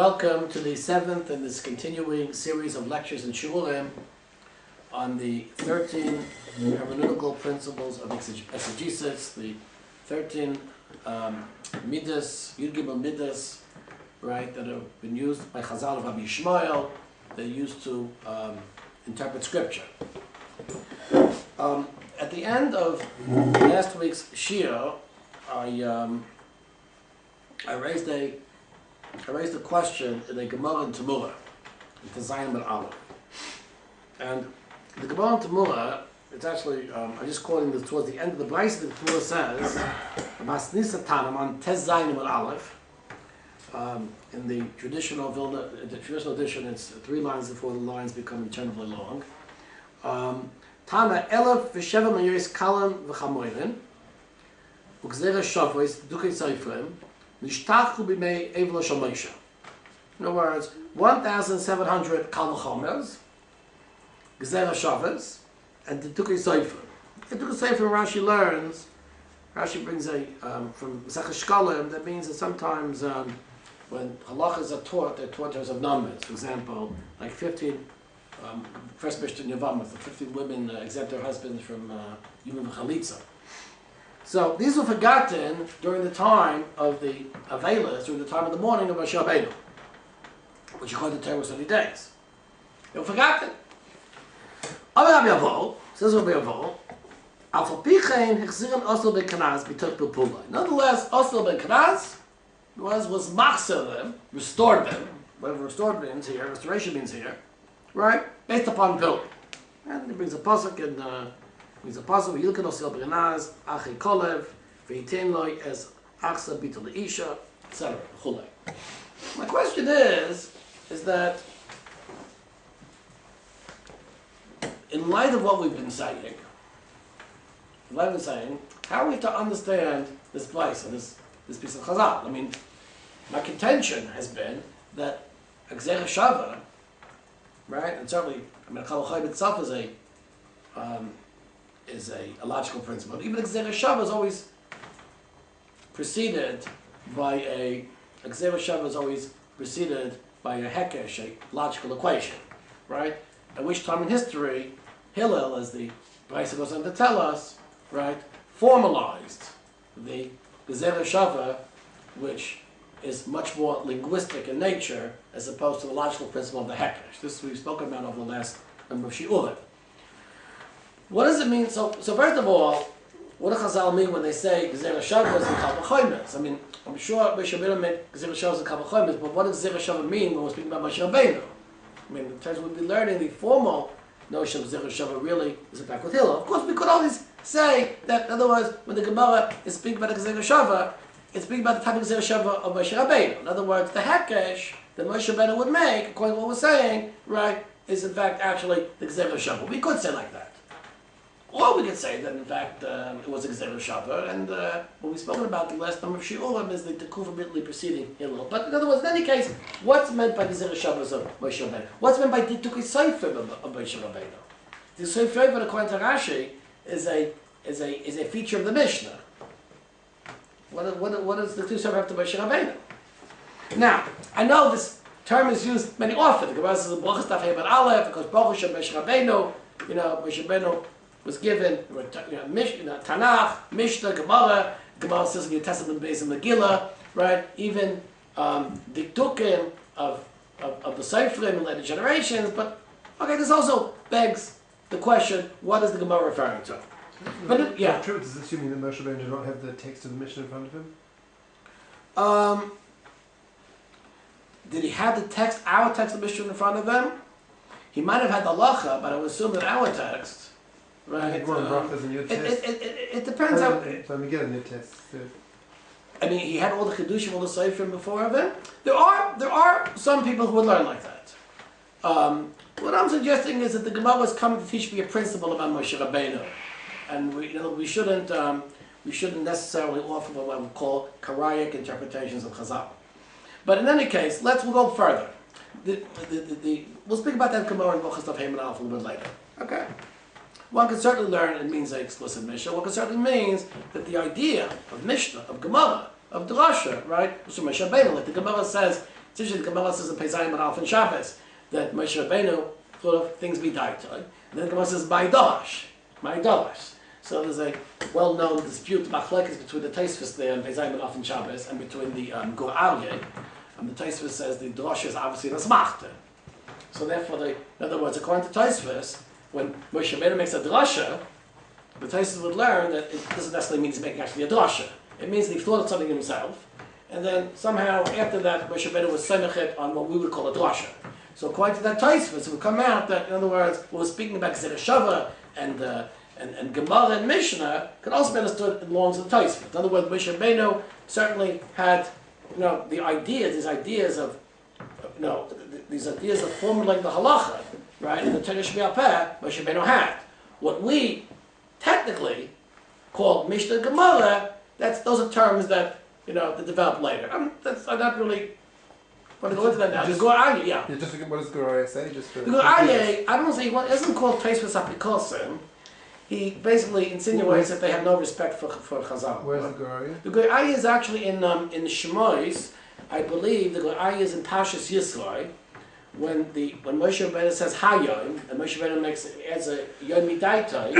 Welcome to the seventh in this continuing series of lectures in shiurim on the 13 hermeneutical principles of exegesis, the 13 Midos, Midos, right, that have been used by Chazal of Rabbi Ishmael. They're used to interpret scripture. At the end of last week's shiur, I raised a question in a Gemara in Temura, in Zayin and Aleph. And the Gemara in Temura, it's actually, I'm just quoting this towards the end of the Baraitha. The Temura says, "Masnisa Tanam on Tez Zayin and Aleph." In the traditional edition, it's 3 lines before the lines become eternally long. Tana Elef v'sheva mayos kalam v'chamoyrin u'gezerah shavas dikdukei sofrim nishtachu b'mei evla shel Moshe. In other words, 1,700 va-chomers, gezerah shavas, and dikdukei sofrim. Dikdukei sofrim, Rashi learns. Rashi brings a from Masechus Shkalim. That means that sometimes when halachas are taught, they're taught in terms of numbers. For example, like 15. First Mishnah in Yavamah, the 15 women exempt their husbands from Yom Chalitza. So these were forgotten during the time of the Avelas, during the time of the morning of Moshe Rabbeinu, which according to Torah was 30 days. They were forgotten. Says Rabbi Yavo, pilpul. Nonetheless, Osniel ben Kanaz was machzer them, restored them. Whatever restored means here, restoration means here. Right? Based upon pilpul. And he brings a pasuk and Yilkan Osniel ben Kanaz, Achi Kolev, V'yitin loy as Achsa Bitul Isha, etc. My question is that in light of what we've been saying, how are we to understand this place and this piece of Chazal? I mean, my contention has been that a gezerah shawah, right, and certainly, I mean, a itself is a logical principle. Even a gezerah shawah is always preceded by a gezerah shawah is always preceded by a hekesh, a logical equation, right? At which time in history, Hillel, as the Baraitha goes on to tell us, right, formalized the gezerah shawah, which is much more linguistic in nature as opposed to the logical principle of the hekesh. This we've spoken about over the last number of shiurim. What does it mean? So first of all, what do Chazal mean when they say gezerah shavas and va-chomers? I mean, I'm sure Moshe Rabbeinu meant gezerah shavas and va-chomers, but what does gezerah shavas mean when we're speaking about Moshe Rabbeinu? I mean, in terms of we'll be learning the formal notion of gezerah shavas really is back with Hillel. Of course, we could always say that, in other words, when the Gemara is speaking about a gezerah shavas, it's speaking about the type of gezerah shavas of Moshe Rabbeinu. In other words, the hekesh that Moshe Rabbeinu would make, according to what we're saying, right, is in fact actually the gezerah shavas. We could say like that. Or we could say that in fact it was a gezerah shavas, and what we've spoken about the last number of shiurim is the tekuf immediately preceding Hillel. But in other words, in any case, what's meant by gezerah shavas of Moshe Rabbeinu? What's meant by dikdukei sofrim of Moshe Rabbeinu? The sofrim, according to Rashi, is a feature of the Mishnah. What does the two sofrim have to Moshe Rabbeinu? Now, I know this term is used many often. The Gemara says Brachas Daf Hey Aleph, because Baruch Hashem Moshe Rabbeinu, Moshe Rabbeinu was given Tanakh, Mishnah, Gemara. Gemara says in the Testament based on Megillah, right? Even dikdukei of the sofrim in later generations. But okay, this also begs the question: what is the Gemara referring to? But yeah, Triebitz is assuming that Moshe Rabbeinu did not have the text of the Mishnah in front of him. Did he have the text, our text of the Mishnah in front of him? He might have had the halacha, but I would assume that our text. Right. It depends how. So I'm getting the test. I mean, he had all the chidushim, all the sofrim before of him. There are some people who would learn like that. What I'm suggesting is that the Gemara was coming to teach me a principle about Moshe Rabbeinu, and we shouldn't necessarily offer what I would call Karaic interpretations of Chazal. But in any case, we'll go further. We'll speak about that Gemara in Brachas Daf Hey Aleph a little bit later. Okay. One can certainly learn it means an explicit Mishnah. One can certainly means that the idea of Mishnah, of Gemara, of Drasha, right, was from Moshe Rabbeinu. Like the Gemara says It's interesting, the Gemara says in Pesayim and Alf and Shabbos that Moshe Rabbeinu thought of things be dikdukei, and then the Gemara says Midos. So there's a well-known dispute, machlekes between the Tosfos there in Pesayim and Alf and Shabbos and between the Gur Aryeh, and the Tosfos says the drasha is obviously an asmachta. So therefore, in other words, according to Tosfos, when Moshe Rabbeinu makes a drasha, the Tosfos would learn that it doesn't necessarily mean he's making actually a drasha. It means that he thought of something himself, and then somehow after that, Moshe Rabbeinu was semechet on what we would call a drasha. So according to that Tosfos, it would come out that, in other words, we were speaking about gezerah shawah and Gemara and Mishnah could also be understood along with the Tosfos. In other words, Moshe Rabbeinu certainly had, these ideas of formulating the halacha, right? In the Torah Shmial Peh, Moshe Rabbeinu had. What we technically call Mishnah and Gemara, those are terms that that develop later. I'm not really want to go into that now. Just what does Baraitha say? Just for the Baraitha, I don't say he doesn't call Tosfos apikosim. He basically insinuates that they have no respect for Chazal. Where's the Baraitha? The Baraitha is actually in Shmois. I believe the Baraitha is in Pashas Yisroi. When Moshe Rabbeinu says Hayom, and Moshe Rabbeinu adds a Yom Midaitai,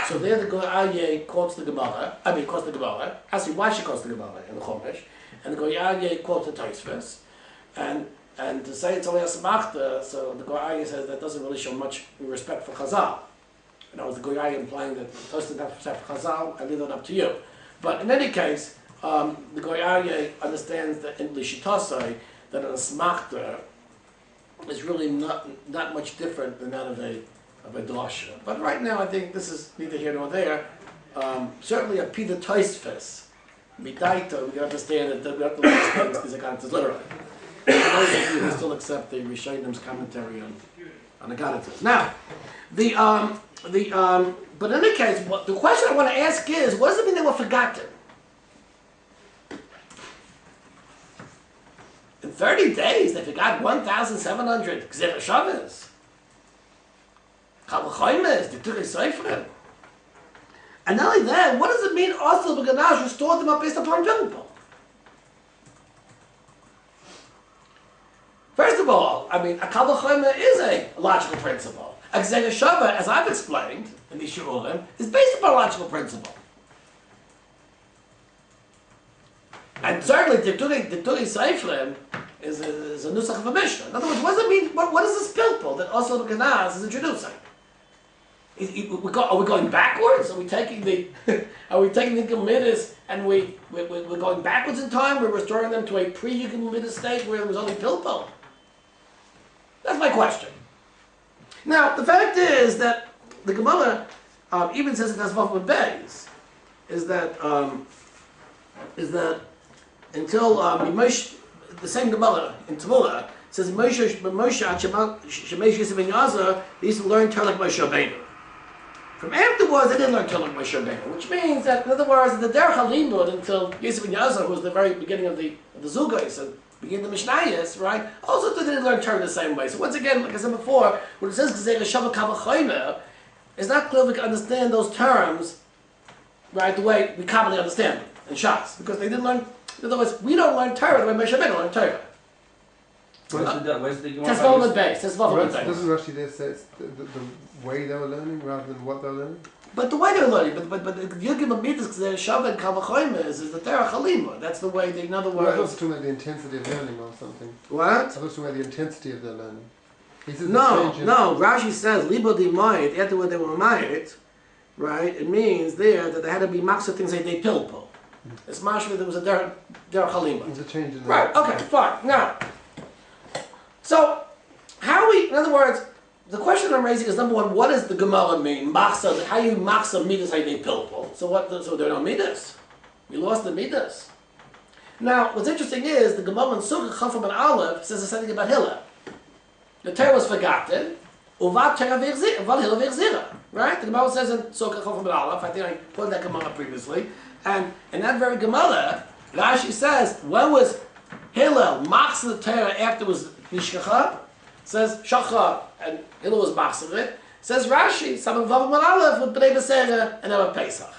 so there the Baraitha quotes the Gemara. Actually, why she quotes the Gemara in the Chumash, and the Baraitha quotes the Tosfos, and to say it's only a Samachta, so the Baraitha says that doesn't really show much respect for Chazal. And I was the Baraitha implying that Tosfos doesn't have respect for Chazal. I leave that up to you. But in any case, the Baraitha understands that in Lishitasai that an Asmachta is really not much different than that of a drasha. But right now, I think this is neither here nor there. Certainly, a pida Tosfos, midaita, we can understand that we have to understand these Agadotas literally. For those of you who still accept the Rishonim commentary on Agadotas. Now, but in any case, the question I want to ask is, what does it mean they were forgotten? In 30 days, they forgot 1,700 gezerah shavas, va-chomers, dikdukei sofrim. And not only that, what does it mean also Ganash restored them up based upon pilpul? First of all, a va-chomer is a logical principle. A gezerah shavah, as I've explained in the shiurim, is based upon a logical principle. And certainly, dikdukei sofrim is a nusach of a Mishnah. In other words, what does it mean? What is this pilpul that also the Ganaz is introducing? Are we going backwards? Are we taking the Midos and we're going backwards in time? We're restoring them to a pre-Midos state where there was only pilpul. That's my question. Now, the fact is that the Gemara even says it has va-chomers bays. Is that until Moshe, the same Gemara in Temura says Moshe Shemesh Yisrael ben Yazar, they used to learn Torah like Moshe Rabbeinu. From afterwards, they didn't learn Torah like Moshe Rabbeinu, which means that, in other words, the derech halimud until Yisrael ben Yazar, who was the very beginning of the Zugais and beginning of the Mishnayos, right? Also, they didn't learn Torah the same way. So once again, like I said before, when it says gezerah shava va-chomer, it's not clear we can understand those terms, right, the way we commonly understand them in Shas, because they didn't learn. In other words, we don't learn Torah the way Moshe Rabbeinu learned Torah. Where's the va-chomers base. Doesn't Rashi there say it's the way they were learning rather than what they're learning? But the way they're learning, but you give a midas because they're shavah and va-chomers is the Torah chalima. That's the way they, in other words. I was talking about the intensity of learning or something. What? I was talking about the intensity of their learning. No. Rashi says libo di mayit after when they were mayit, right? It means there that they had to be maksa things like they pilpul. It's mashma there was a derech halima. There's a change in that. Right, okay, fine. Now, so, in other words, the question I'm raising is, number one, what does the Gemara mean? Machsa, how you machsa midas hay pilpul? So there are no midas. We lost the midas. Now, what's interesting is, the Gemara in Sukkah, Chafam and Aleph, says something about Hillel. The Torah was forgotten, uvat Torah Hillel v'gezerah. Right? The Gemara says in Sukkah, Chafam and Aleph, I think I quoted that Gemara previously, and in that very Gemara, Rashi says, when was Hillel machsa the Torah after it was Nishkacha? Says Shacha, and Hillel was machsa it. Says Rashi, some of Vavam and Aleph with Bnei Besera and Erev Pesach.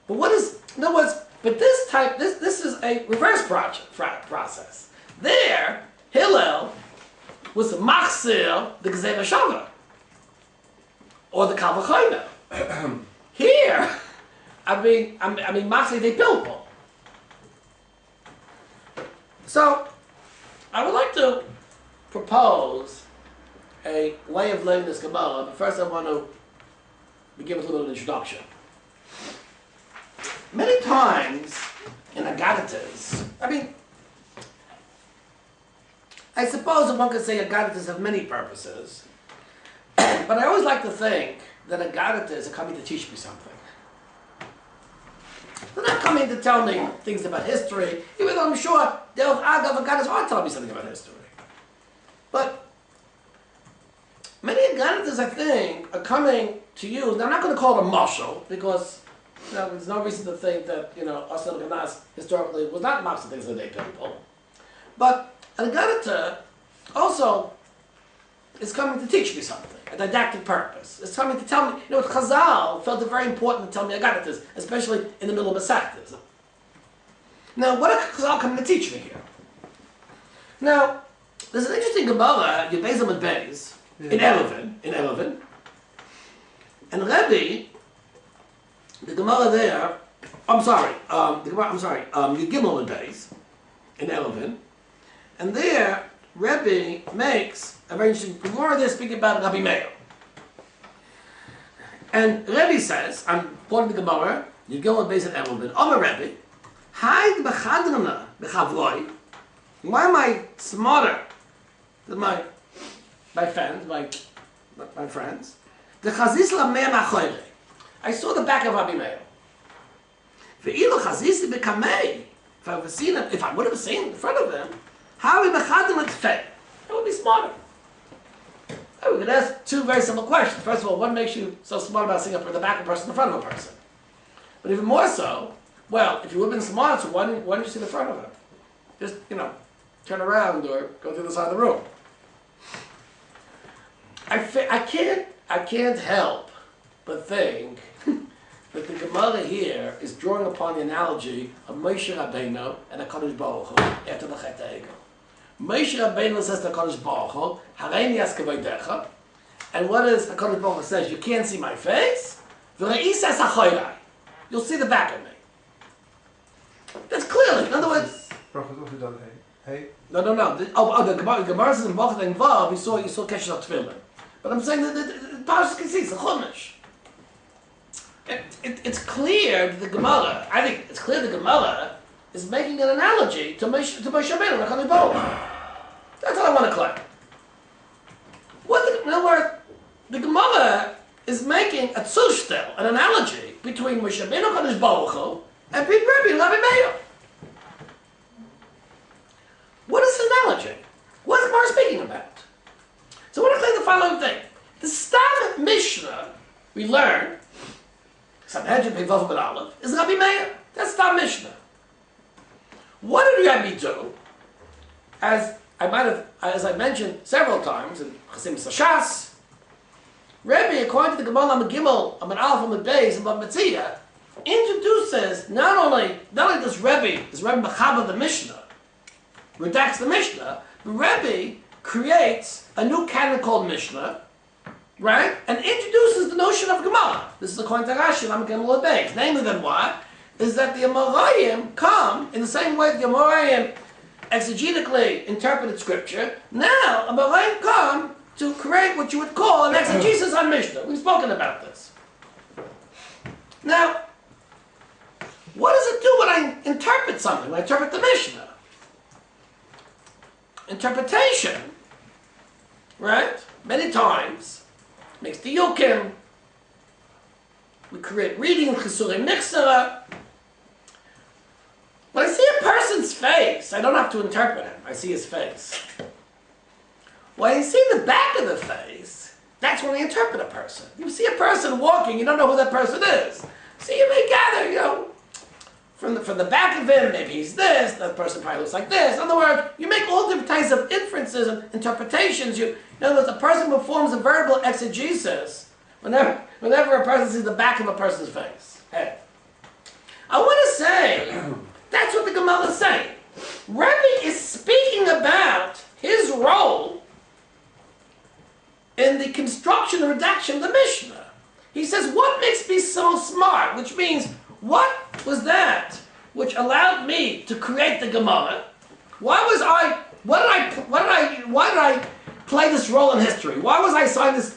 But what is, in other words, But this is a reverse process. There, Hillel was machzir the gezerah shavah, or the va-chomers. Here, I mean machzir the pilpul. So, I would like to propose a way of learning this Gemara, but first I want to begin with a little introduction. Many times in Agaditas, I suppose that one could say Agaditas have many purposes, but I always like to think that Agaditas are coming to teach me something. They're not coming to tell me things about history, even though I'm sure they'll Agaditas are telling me something about history. But many Agaditas, I think, are coming to use. Now, I'm not going to call it a Moshe, because there's no reason to think that, Osniel historically was not machzir things that they people. But an Agadita also is coming to teach me something, a didactic purpose. It's coming to tell me, Chazal felt it very important to tell me Agaditas, especially in the middle of Masechtas. Now, what are Chazal coming to teach me here? Now, there's an interesting Gemara, Yud Amud Beis, in Eruvin, and Rebbe, the Gemara there, Yud Amud Beis, in Eruvin, and there, Rebbe makes a very interesting Gemara there speaking about Rabbi Meir. And Rebbe says, I'm quoting the Gemara, Yud Amud Beis in Eruvin, Omer Rebbe, Haid b'chadrona b'chavroi, why am I smarter than my friends, my friends? The chazis l'mei ma'choyre. I saw the back of Rabbi Meir. Ve'ilu chazisi b'kamei. If I would have seen in front of him, how we b'chadim l'tfei? I would be smarter. We could ask two very simple questions. First of all, what makes you so smart about seeing the back of a person in front of a person? But even more so, well, if you would have been smart, so why didn't you see the front of him? Just, turn around or go to the other side of the room. I can't help but think that the Gemara here is drawing upon the analogy of Moshe Rabbeinu and HaKadosh Baruch Hu after the Chet HaEgel. Moshe Rabbeinu says to HaKadosh Baruch Hu, Hareini Yaskavodecha, and what is HaKadosh Baruch Hu says? You can't see my face. V're'i says Hachoyrai. You'll see the back of me. That's clearly, in other words. Brachas also done hey. No. The Gemara says in Bachat and Vav, you saw Keshes of Tefillin. But I'm saying that the Parashas can see, it's a Chumash. It's clear that the Gemara, I think it's clear the Gemara is making an analogy to Moshe Rabbeinu and HaKadosh Baruch Hu. That's all I want to claim. In other words, the Gemara is making a tzustel, an analogy between Moshe Rabbeinu and HaKadosh Baruch Hu and Rebbe and Rabbi Meir. What is the analogy? What is the Gemara speaking about? So I want to claim the following thing. The Stav Mishnah we learn, Sanhedrin Pevav Ben Aleph, is Rabbi Meir. That's Stav Mishnah. What did Rabbi do? As I mentioned several times in Chasim Sashas, Rabbi, according to the Gemara Amud Gimel, Amud Aleph, Amud Beis, and Bab Metzia, introduces not only does Rabbi Mechaber the Mishnah, redacts the Mishnah, but Rabbi creates a new canon called Mishnah, right? And introduces the notion of Gemara. This is according to Rashi, Amud Gimel Beis. Namely, then what? Is that the Amoraim come in the same way the Amoraim exegetically interpreted Scripture. Now, Amoraim come to create what you would call an exegesis on Mishnah. We've spoken about this. Now, what does it do when I interpret something? When I interpret the Mishnah? Interpretation, right? Many times makes the yukim. We create reading chesurim nixera. When I see a person's face, I don't have to interpret him. I see his face. When I see the back of the face, that's when I interpret a person. You see a person walking, you don't know who that person is. So you may gather, from the back of him, maybe he's this, that person probably looks like this. In other words, you make all different types of inferences and interpretations. In other words, a person performs a verbal exegesis whenever a person sees the back of a person's face. Hey. I want to say, that's what the Gemara is saying. Rebbe is speaking about his role in the construction and redaction of the Mishnah. He says, what makes me so smart? Which means, what was that which allowed me to create the Gemara? Why did I play this role in history? Why was I assigned this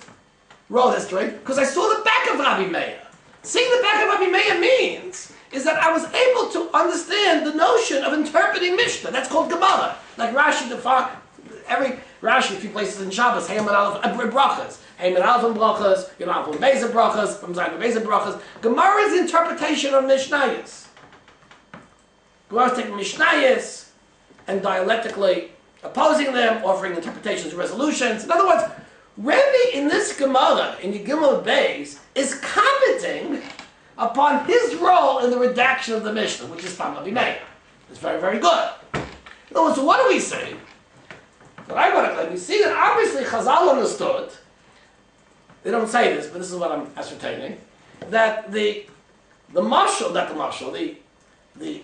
role in history? Because I saw the back of Rabbi Meir. Seeing the back of Rabbi Meir means is that I was able to understand the notion of interpreting Mishnah. That's called Gemara. Like Rashi defined, every Rashi, a few places in Shabbos, Hayim and Aleph, brachas. Hayim and Aleph and brachas, you know, Aleph and Beis and brachas, from Zayin and Beis and brachas. Gemara is the interpretation of Mishnayos. Gemara is taking Mishnayos and dialectically opposing them, offering interpretations and resolutions. In other words, Rebbe in this Gemara, in the Gimel Beis, is commenting upon his role in the redaction of the Mishnah, which is Tam Rabbi Meir. It's very, very good. In other words, so what do we see? What I want to claim, we see that obviously Chazal understood, they don't say this, but this is what I'm ascertaining, that the mashal, not the mashal, the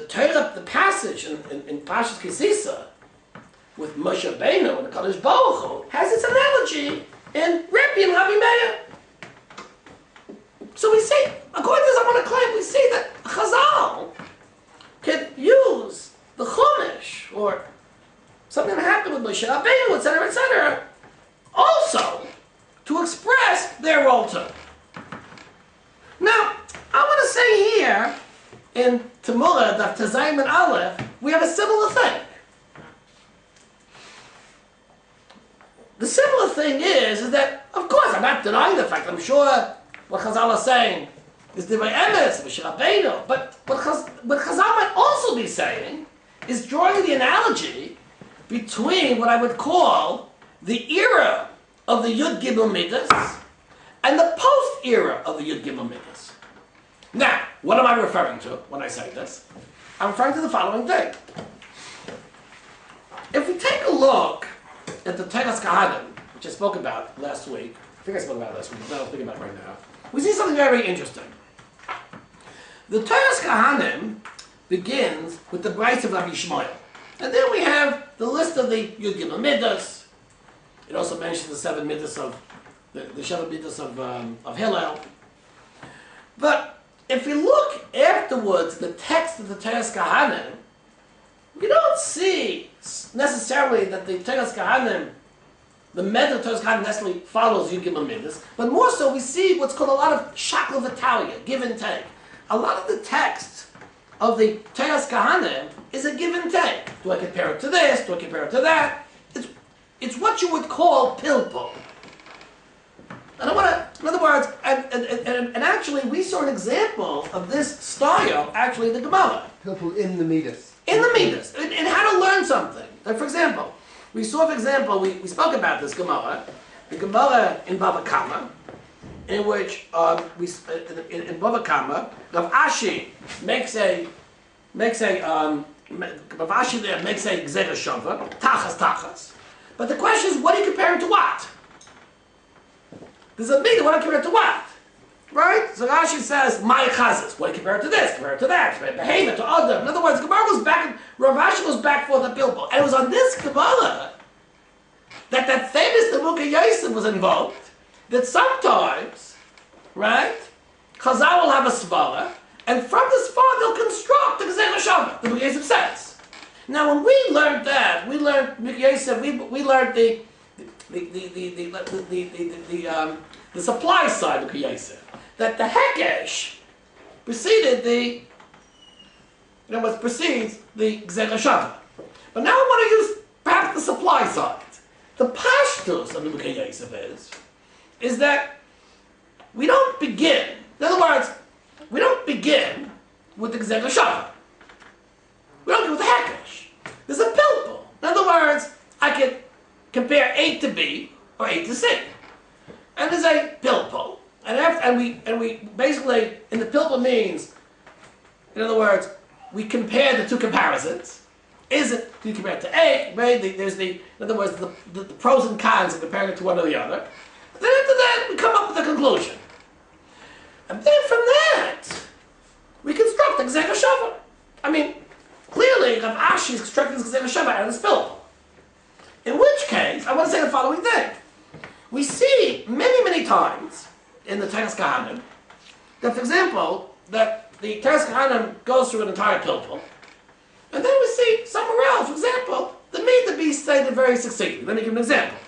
Torah, the passage in Parshas Kisisa, with Moshe Rabbeinu and the Kadosh Baruch Hu, has its analogy in Rebbe and Rabbi Meir. So we see, according to this, I want to claim, we see that Chazal can use the Chumash or something that happened with Moshe Rabbeinu, etc., also to express their role too. Now, I want to say here in Temura, Daf Tezayim and Aleph, we have a similar thing. The similar thing is that, of course, I'm not denying the fact, I'm sure what Chazal is saying is Divrei Emes, Moshe Rabbeinu, but what Chazal might also be saying is drawing the analogy between what I would call the era of the Yud Gimel Midos and the post-era of the Yud Gimel Midos. Now, what am I referring to when I say this? I'm referring to the following thing. If we take a look at the Teras Kahanim, which I spoke about last week, I think I spoke about it last week, but I don't think about it right now, we see something very interesting. The Teras Kahanim begins with the Baraitha of Rabbi Shmuel. And then we have the list of the Yud Gimel Midos. It also mentions the seven Midos of the seven Midos of Hillel. But if we look afterwards the text of the Teras Kahanim, we don't see necessarily that the Teras Kahanim, the method of Teras Kahanim necessarily follows Yud Gimel Midos, but more so we see what's called a lot of shakla v'talia, give and take. A lot of the text of the Teras Kahanim is a give and take. Do I compare it to this? Do I compare it to that? It's what you would call pilpul. And I want to, in other words, and actually we saw an example of this style actually in the Gemara. Pilpul in the Midos. In the Midos, in how to learn something. Like for example, we saw, for example, we spoke about this Gemara, the Gemara in va-chomers, in which in va-chomers, Rav Ashi makes a gezerah shavas, tachas. But the question is, what do you compare it to what? There's a meaning, what do you compare it to what? Right? So Rashi says, my chazas. What do you compare it to this? Compare it to that. Compare behavior to other. In other words, Gemara goes back, Rav Ashi goes back for the pilpul. And it was on this Gemara that famous dikdukei was invoked, that sometimes, right, Chazal will have a svara, and from the svara they'll construct the gezerah shavas, the Yosef says. Now, when we learned that, we learned Yosef, we learned the supply side of Yosef, that the hekesh precedes the gezerah shavas. But now I want to use perhaps the supply side. The pashtus of the Yosef is that we don't begin. In other words, we don't begin with the gezerah shavas. We don't begin with the hekesh. There's a pilpul. In other words, I can compare A to B or A to C, and there's a pilpul. And we basically, in the pilpul means, in other words, we compare the two comparisons. Do you compare it to A? Right? In other words, the pros and cons of comparing it to one or the other. And then after that, we come up with a conclusion. And then from that, we construct a gezerah shavah. I mean, clearly, Rav Ashi is constructing this gezerah shavah out of the pilpul. In which case, I want to say the following thing. We see many times in the Teres Kahanim that, for example, that the Teres Kahanim goes through an entire pilpul, and then we see somewhere else, for example, the meat to be stated very succinctly. Let me give an example.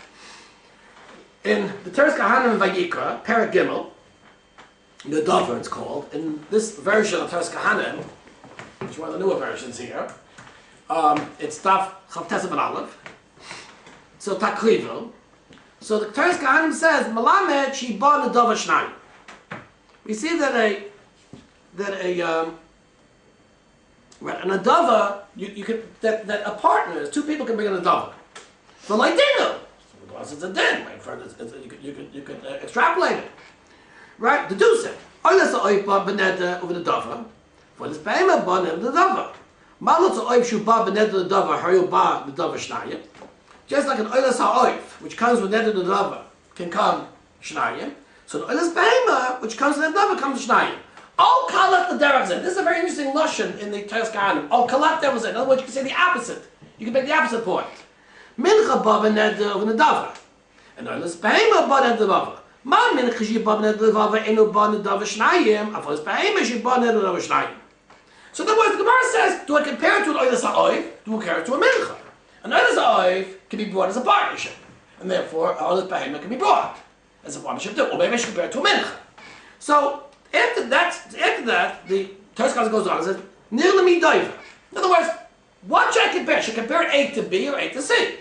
In the Teres Kahanim in Vayikra, Perek Gimel, the Dover it's called, in this version of Teres Kahanim, which is one of the newer versions here, it's Daf Chavtes Ben Aleph, so Takrivel. So the Teres Kahanim says, Malamed Shiba Nedav Shnayim. We see that a adava, that a partner, two people can bring an adava. So like dino, because it's a din, right? You could extrapolate it, right? Deduce it. Oilas oipa beneda over the dava. For this beima bonem the dava. Malot oip shuba beneda the dava hayu ba the dava shnayim. Just like an oilas ha'oif, which comes with neda the dava, can come shnayim. So the oilas beima, which comes with the dava, comes shnayim. All kalat the derazin. This is a very interesting lashon in the Teres Kahanim. All kalat derazin. In other words, you can say the opposite. You can make the opposite point. Mincha baba ned over the dava, and oilas beima ba ned dava. Ma mincha she ba ned dava eno ba ned dava shnayim. Afos beima she ba ned dava shnayim. So in other words, the Gemara says, do I compare it to an oilas ha'oif? Do I compare it to a mincha? An oilas ha'oif can be brought as a partnership, and therefore oilas beima can be brought as a partnership too. Or maybe I should compare it to a mincha. So after that, the Teres Kahanim goes on and says, Nir lemi doiva. In other words, what should I compare? Should I compare A to B or A to C?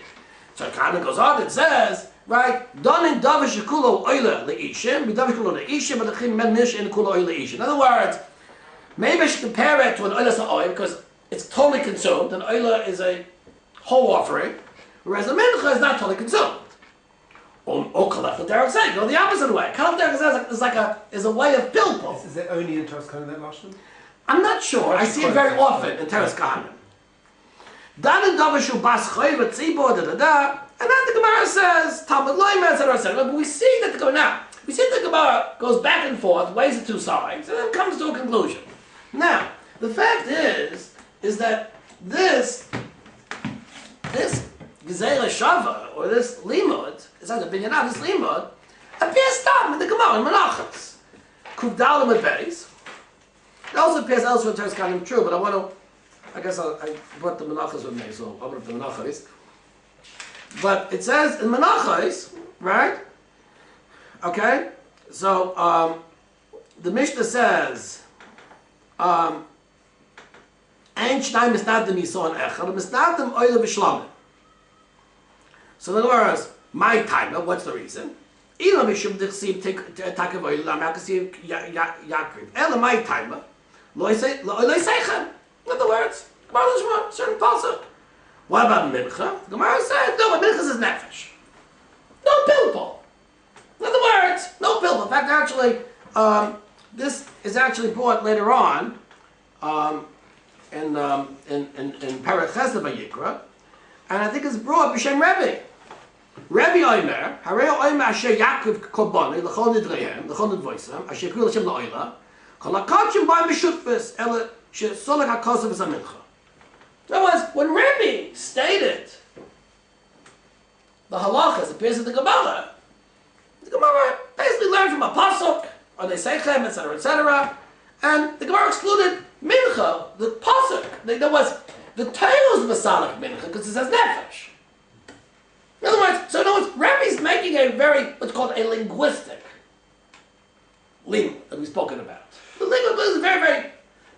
So Kahanim goes on and says, right, Don in dava shekulo oila leishim, b'dava shekulo leishim, b'dachim men nish in kulo oila leishim. In other words, maybe I should compare it to an oila sa'oy because it's totally consumed, and oila is a whole offering, whereas the mincha is not totally consumed. Or kalaf l'derech zeh, go the opposite way. Kalaf l'derech zeh is a way of pilpul. Is it only in Teres Kahanim that lashon? I'm not sure. I see it very often in Teres Kahanim. Dan and Davashu bas chayv tzibor da. And then the Gemara says Talmud loyma etc. But we see that the Gemara goes back and forth, weighs the two sides, and then comes to a conclusion. Now the fact is that this gezeira shavah or this limud, it's not a binyan, this limud appears tam in the Gemara in Menachos. Kuv dalim at beis. It also appears elsewhere in Teres Kahanim, true, but I guess I brought the Menachos with me, so I'll open up the Menachos. But it says in Menachos, right? Okay, so the Mishnah says, Ein shnai misnadim yison echad, misnadim oile v'shlamim. So in other words, my time, what's the reason? Ila mishum dichsiv takav oile, amakasiv yakriv. Ela my time, lo yisechem. In other words, Gemara Lishma, certain pasuk. What about mincha? Gemara said, no, but mincha is nefesh. No pilpul. In other words, no pilpul. In fact, actually, this is actually brought later on in Perek Chesed Vayikra, and I think it's brought b'shem Rebbe. Rebbe Omer, Harei Omer Asher Yaakov Korbani, l'chol nidreihem, l'chol nidvoisem, Asher Kru L'Shem La'oila, Kol HaKodshim B'ay Meshutfes, Ele Shesolek HaKosav V'Samincha. In other words, when Rebbe stated the halachas appears in the Gemara basically learned from a pasuk, or they say chem, etc., and the Gemara excluded mincha, the pasuk. There was the Torah was masalik mincha because it says nefesh. In other words, Rebbe's making a what's called a linguistic lim that we've spoken about. The linguistic is very,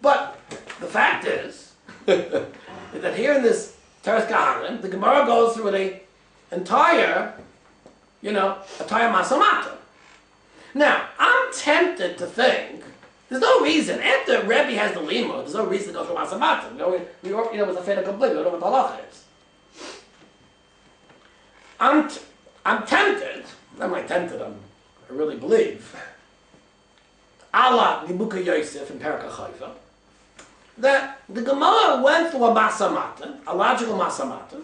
but the fact is that here in this Teres Kahanim, the Gemara goes through the entire masamata. Now, I'm tempted to think there's no reason after Rebbe has the limo. There's no reason to go through masamata. We was a fait accompli. We don't know what the halacha is. I'm tempted. I'm not tempted. I really believe. Allah Nibuka Yosef in Perek HaChayfa, that the Gemara went through a masamata, a logical masamata,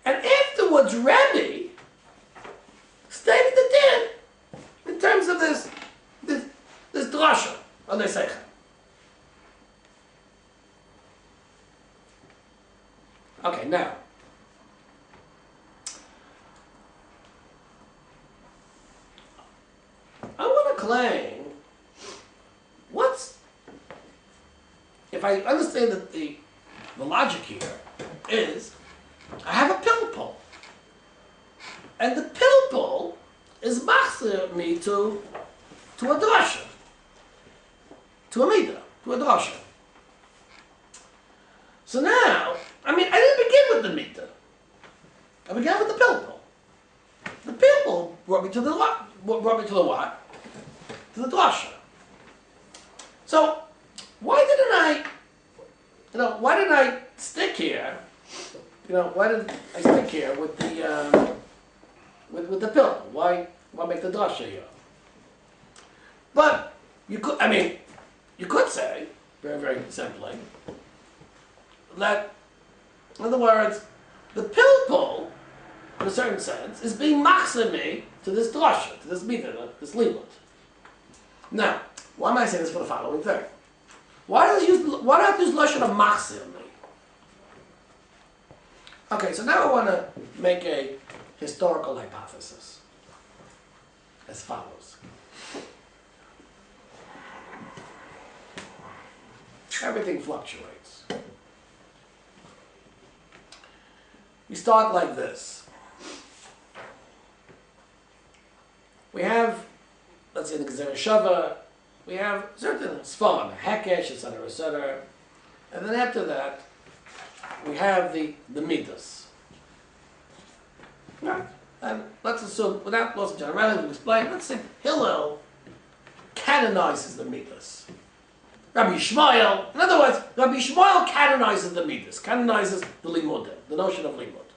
and afterwards Rebbe stated the din in terms of this drasha, or they say. Okay, now. I want to claim, if I understand that the logic here is, I have a pilpul. And the pilpul is machzir me to a drasha, to a midah, to a drasha. So now, I didn't begin with the midah. I began with the pilpul. The pilpul brought me to the what? To the drasha. So, why didn't I stick here? Why did I stick here with the pilpul? Why make the drasha here? But you could say very, very simply that, in other words, the pilpul, in a certain sense, is being machzir me to this drasha, to this midah, this limud. Now, why am I saying this for the following thing? Why do I have to use lashon of machzir me? Okay, so now I want to make a historical hypothesis as follows. Everything fluctuates. We start like this. We have, let's say, the gezerah shavah. We have certain sofrim, hekesh, etc., etc. And then after that, we have the Midos. Right? And let's assume, without loss of generality, to explain, let's say Hillel canonizes the Midos. Rabbi Shmuel, in other words, Rabbi Shmuel canonizes the Midos, canonizes the limud, the notion of limud.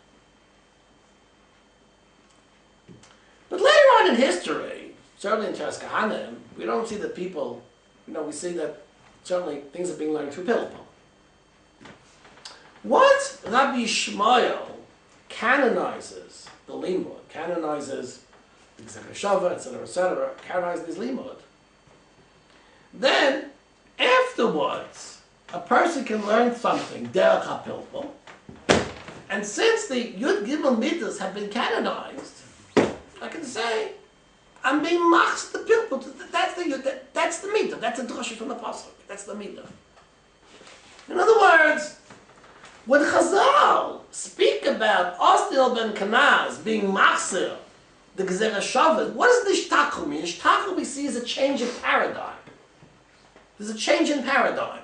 But later on in history, certainly in Teras Kahanim, we don't see that people, we see that certainly things are being learned through pilpul. Once Rabbi Shmuel canonizes the limud, canonizes the shavas, etc., canonizes this limud, then afterwards a person can learn something derech ha-pilpul, and since the Yud Gimel Midos have been canonized, I can say I'm being machzir the pilpul. That's the midah. That's a drasha from the pasuk. That's the midah. In other words, when Chazal speak about Osniel ben Kanaz being machzir the gezerah shavas, what does the shtachu mean? Shtachu we see is a change in paradigm. There's a change in paradigm.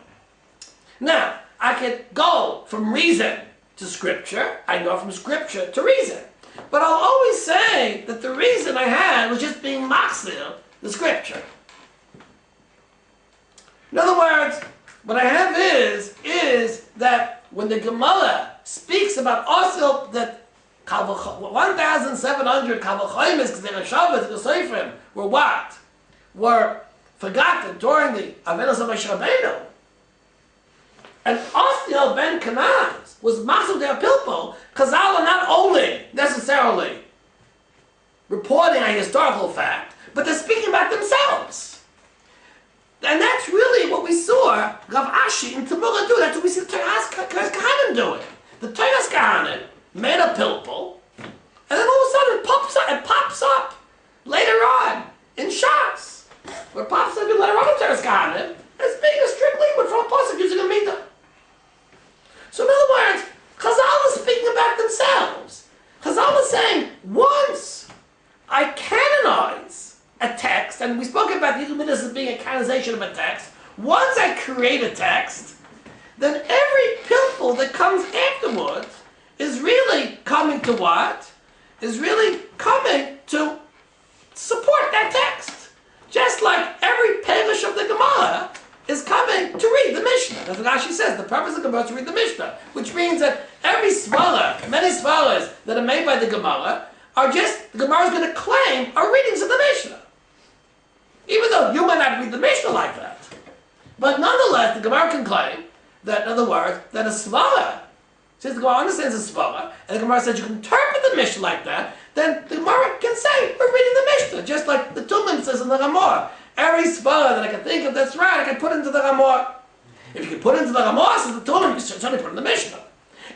Now, I could go from reason to scripture. I go from scripture to reason. But I'll always say that the reason I had was just being machzir the scripture. In other words, what I have is that when the Gemara speaks about Osniel, that 1,700 va-chomers, gezerah, sofrim were what? Were forgotten during the Avelos of Moshe Rabbeinu. And Osniel ben Kanaz was machzir their pilpul. Chazal are not only necessarily reporting a historical fact, but they're speaking about themselves. And that's really what we saw Rav Ashi and Temura do. That's what we see the Torah Kahanim doing. The Torah Kahanim made a pilpul, and then all of a sudden it pops up later on in Shas. What pops up later on in Torah Kahanim as being a strict limud from a pasuk using a midah. So in other words, Chazal is speaking about themselves. Chazal is saying, once I canonize a text, and we spoke about the Midos as being a canonization of a text, once I create a text, then every pilpul that comes afterwards is really coming to what? Is really coming to support that text. Just like every parish of the Gemara is coming to read the Mishnah. That's what Rashi says. The purpose of the Gemara is to read the Mishnah, which means that every svara, many svaras that are made by the Gemara, are just, the Gemara is going to claim are readings of the Mishnah. Even though you might not read the Mishnah like that. But nonetheless, the Gemara can claim that, in other words, that a svara, since the Gemara understands a svara, and the Gemara says you can interpret the Mishnah like that, then the Gemara can say, we're reading the Mishnah, just like the Tumim says in the Ramah. Every svara that I can think of that's right, I can put into the Ramah. If you can put into the Ramah, says the Tumim, you can certainly put in the Mishnah.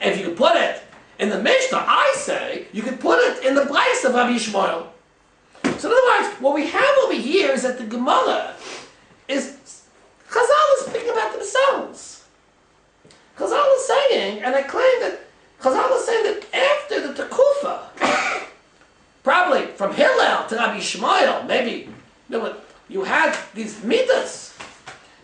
if you could put it in the Mishnah, I say you could put it in the place of Rabbi Yishmael. So in other words, what we have over here is that the Gemara is, Chazal is speaking about themselves. Chazal is saying, and I claim that Chazal is saying that after the Tekufa, probably from Hillel to Rabbi Yishmael, maybe you had these Midos.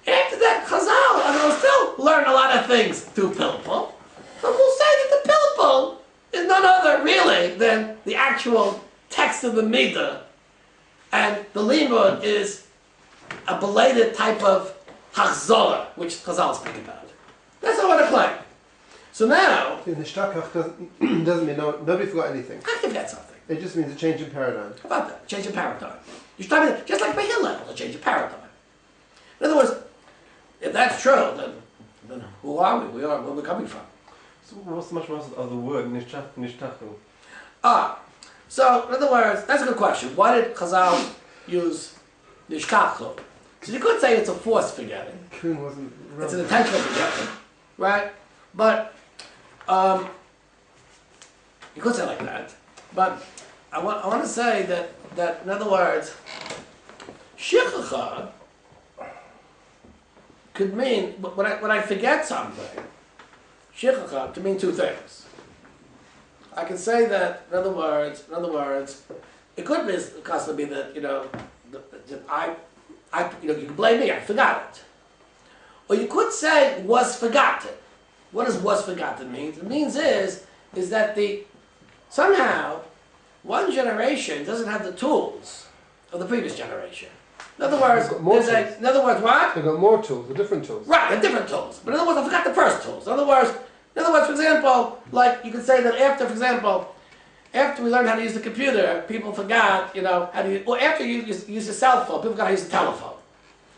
After that, Chazal, and we'll still learn a lot of things through pilpul, but we'll say that the pilpul is none other, really, than the actual text of the Midah, and the limud is a belated type of hachzorah, which Chazal speak about. That's what I want to claim. So now... The shtakach doesn't mean nobody forgot anything. I can forget something. It just means a change in paradigm. How about that? Change in paradigm. You're talking about, just like by Hillel, a change in paradigm. In other words, if that's true, then who are we? Where are we coming from? So what's the majus of the word nishtachu? So in other words, that's a good question. Why did Chazal use nishtachu? Because you could say it's a forced forgetting. It's an intentional forgetting, right? But you could say it like that. But I want to say that in other words, shichacha could mean, when I forget something, shichacha to mean two things. I can say that, in other words, it could be constantly be that, that you can blame me, I forgot it. Or you could say was forgotten. What does was forgotten mean? It means is that somehow one generation doesn't have the tools of the previous generation. In other words, what? They've got more tools, the different tools. Right, they're different tools. But in other words, I forgot the first tools. In other words, for example, like you could say that after we learned how to use the computer, people forgot, how to use, or after you use your cell phone, people forgot how to use the telephone.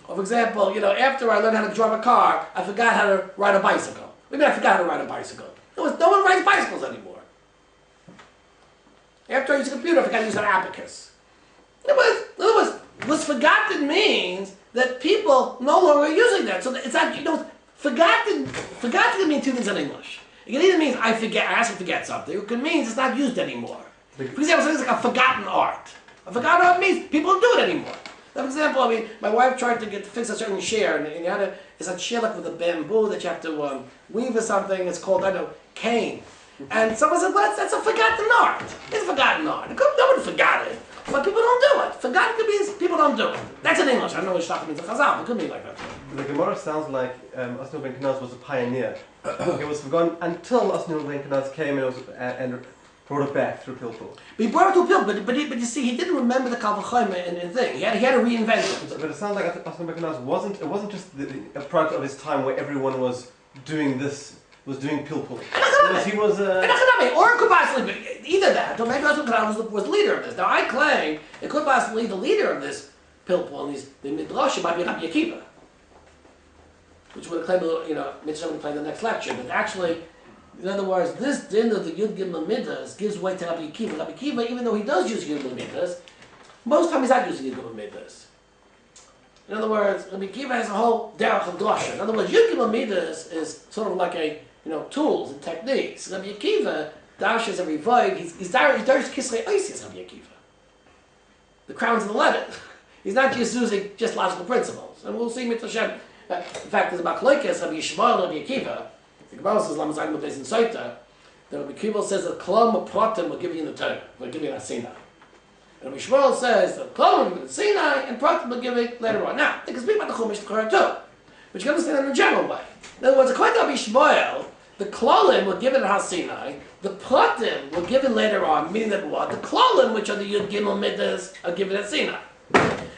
Or for example, after I learned how to drive a car, I forgot how to ride a bicycle. Maybe I forgot how to ride a bicycle. No one rides bicycles anymore. After I used a computer, I forgot to use an abacus. In other words, what's forgotten means that people no longer are using that. So it's not, forgotten can mean two things in English. It can either mean I ask to forget something, or it can mean it's not used anymore. For example, something like a forgotten art. A forgotten art means people don't do it anymore. Now, for example, my wife tried to fix a certain chair, and it's a chair like with a bamboo that you have to weave or something. It's called, cane. And someone said, well, that's a forgotten art. It's a forgotten art. No one forgot it, but people don't do it. Forgotten could mean people don't do it. That's in English. I don't know what Shtach means in Chazal. It could mean like that. The Gemara sounds like Osniel ben Kenaz was a pioneer. It was forgotten until Osniel ben Kenaz came and brought it back through pilpul. But he brought it to pilpul, but you see, he didn't remember the va-chomers and thing. He had to reinvent it. But it sounds like Osniel ben Kenaz wasn't just a product of his time where everyone was doing this, was doing pilpul. He was or it could possibly be either that, or maybe Osniel ben Kenaz was the leader of this. Now I claim it could possibly be the leader of this pilpul, and the midrash might be Rabbi Akiva, which would claim, Mitzvah would play the next lecture, but actually, in other words, this din of the Yud Gimel Midas gives way to Rabbi Akiva. Rabbi Akiva, even though he does use Yud Gimel Midas, most times he's not using Yud Gimel Midas. In other words, Rabbi Akiva has a whole derech of drasha. In other words, Yud Gimel Midas is sort of like tools and techniques. Rabbi Akiva dashes every void. He's Darius Kisrei Isis, Rabbi Akiva. The crowns and the letter. He's not just using just logical principles. And we'll see Mitzvah. In fact, there's a machlokes Rabbi Yishmael and Rabbi Akiva. The Gemara says, "Lam zayin b'beis in Soita." The Rabbi Akiva says that Klam Pratim will give you in the Torah, will give you in Sinai. And Rabbi Yishmael says that Klam will give you in Sinai, and Pratim will give you later on. Now, they can speak about the Chumash Torah too, but you can understand it in a general way. In other words, according to Rabbi Yishmael, the Klalim will give it at Sinai, the Pratim will give it later on, meaning that what? The Klalim, which are the Yud Gimel Midas, are given at Sinai,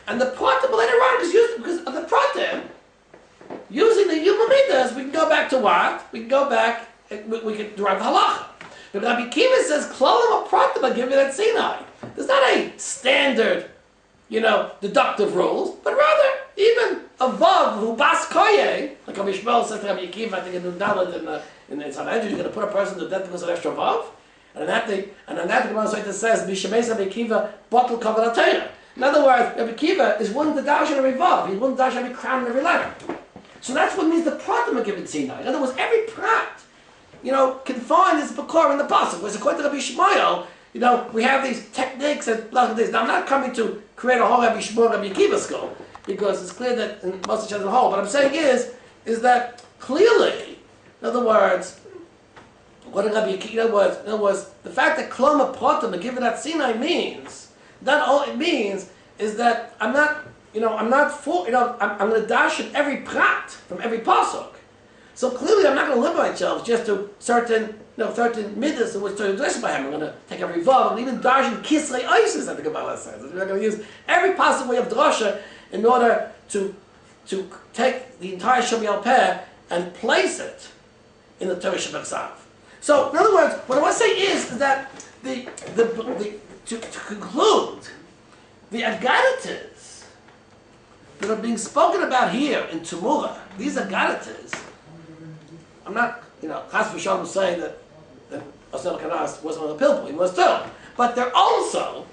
and the Pratim later on is used because of the Pratim. Using the Yud Gimel Midas, we can go back to what? We can go back, we can derive the halacha. But Rabbi Akiva says, Klalim Pratim are given at Sinai. There's not a standard, deductive rules, but rather even a vav who bas koye, like Rabbi Yishmael says to Rabbi Akiva, I think in Nudalad in the Sanhedrin, you're going to put a person to death because of extra vav. And on that the Gemara says, Mishameis Rabbi Akiva, bottle covered Torah. In other words, Rabbi Akiva is willing to dash every vav. He's willing to dash every crown and every letter. So that's what means the pratim are given Sinai. In other words, every prat confine this bakor in the pasuk. Whereas according to Rabbi Shmuel, we have these techniques and blah, blah, blah. Now I'm not coming to create a whole Rabbi Shmuel, Rabbi Akiva school, because it's clear that in most of the as a whole. What I'm saying is that clearly, in other words, what Rabbi Akiva was the fact that kloma pratim and given that Sinai means that all it means is that I'm going to dash in every prat from every pasuk. So clearly, I'm not going to limit myself just to certain midas in which to address by him. I'm going to take every vav and even dash in kisrei isis that the Gemara says. We're going to use every possible way of drasha in order to take the entire Shemiel Peh and place it in the Torah Shabbat. So, in other words, what I want to say is that to conclude, the agaritas that are being spoken about here in Temura, these agaritas, I'm not, Chas v'shalom saying that Osniel wasn't on the pilpul, he was too. But they're also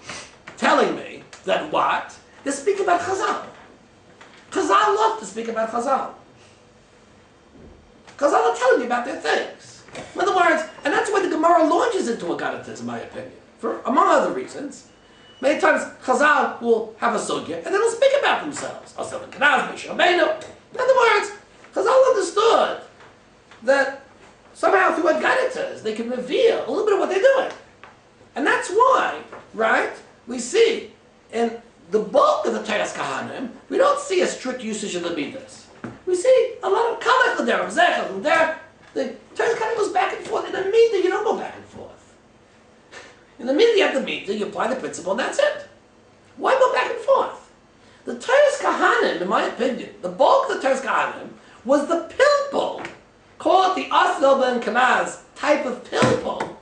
telling me that what? They speak about Chazal. Chazal love to speak about Chazal. Chazal are telling me about their things. In other words, and that's why the Gemara launches into agaritas, in my opinion, for among other reasons. Many times Chazal will have a sugya and they'll speak about themselves. In other words, Chazal understood that somehow through agaritas they can reveal a little bit of what they're doing. And that's why, right, we see in the bulk of the Teres Kahanim, we don't see a strict usage of the Midas. We see a lot of kalech there, of zechel, and there. The Teres Kahanim goes back and forth. In the Midah, you don't go back and forth. In the Midah, you have the Midah, you apply the principle, and that's it. Why go back and forth? The Teres Kahanim, in my opinion, the bulk of the Teres Kahanim was the pilpul, call it the Osniel ben Kanaz type of pilpul.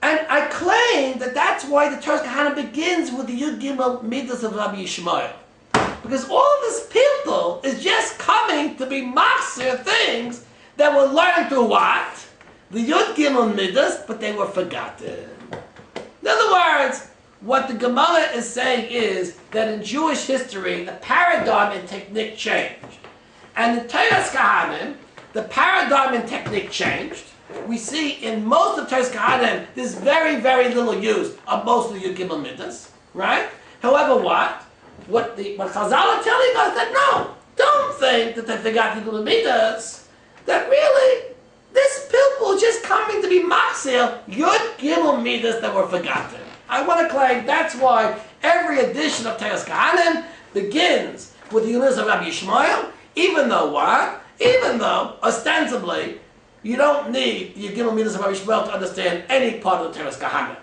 And I claim that that's why the Teres Kahanim begins with the Yud Gimel Midas of Rabbi Yishmael. Because all of this pilpul is just coming to be machzir things that were learned through what? The Yud Gimel Midas, but they were forgotten. In other words, what the Gemara is saying is that in Jewish history, the paradigm and technique changed. And in Teres Kahanim, the paradigm and technique changed. We see in most of Teres Kahanim, there's very, very little use of most of the Yud Gimel Midas, right? However, what Chazal are telling us that no, don't think that they forgot Yud Gimel Midas, that really, this pilpul is just coming to be machzir Yud Gimel Midas that were forgotten. I want to claim that's why every edition of Teres Kahanim begins with the Yunus of Rabbi Yishmael, even though, ostensibly, you don't need the Yud Gimel Midas of Rabbi Yishmael to understand any part of the Teres Kahanim.